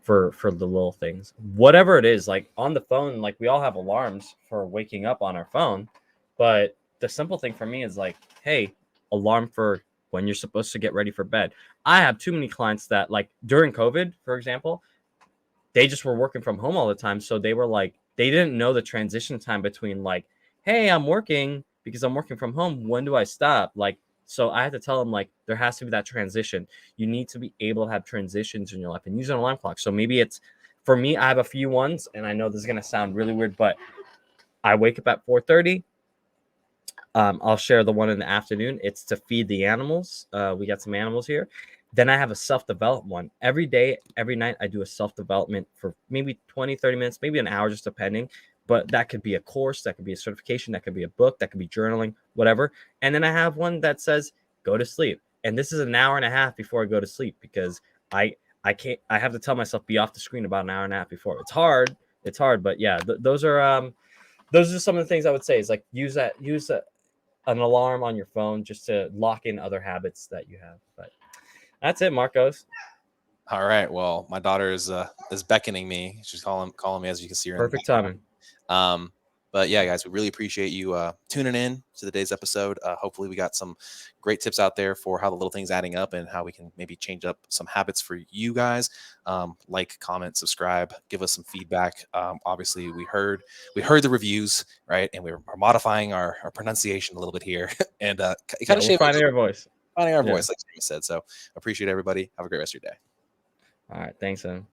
for the little things, whatever it is. Like on the phone, like we all have alarms for waking up on our phone, but the simple thing for me is like, hey, alarm for when you're supposed to get ready for bed. I have too many clients that, like, during COVID, for example, they just were working from home all the time. So they were like, they didn't know the transition time between like, hey, I'm working because I'm working from home. When do I stop? Like, so I had to tell them, like, there has to be that transition. You need to be able to have transitions in your life and use an alarm clock. So maybe it's, for me, I have a few ones, and I know this is going to sound really weird, but I wake up at 4:30. I'll share the one in the afternoon. It's to feed the animals. We got some animals here. Then I have a self-development one. Every day, every night, I do a self-development for maybe 20, 30 minutes, maybe an hour, just depending. But that could be a course, that could be a certification, that could be a book, that could be journaling, whatever. And then I have one that says, go to sleep. And this is an hour and a half before I go to sleep, because I can't, I have to tell myself, be off the screen about an hour and a half before. It's hard. It's hard. But yeah, those are some of the things I would say is like, use an alarm on your phone just to lock in other habits that you have. But that's it, Marcos. All right. Well, my daughter is beckoning me. She's calling me, as you can see her. Perfect timing. But yeah, guys, we really appreciate you tuning in to today's episode. Hopefully we got some great tips out there for how the little things adding up and how we can maybe change up some habits for you guys. Like, comment, subscribe, give us some feedback. Obviously we heard the reviews, right? And we're modifying our pronunciation a little bit here. And it kind of shaped finding our voice. Finding our voice, like Jamie said. So appreciate everybody. Have a great rest of your day. All right. Thanks, man.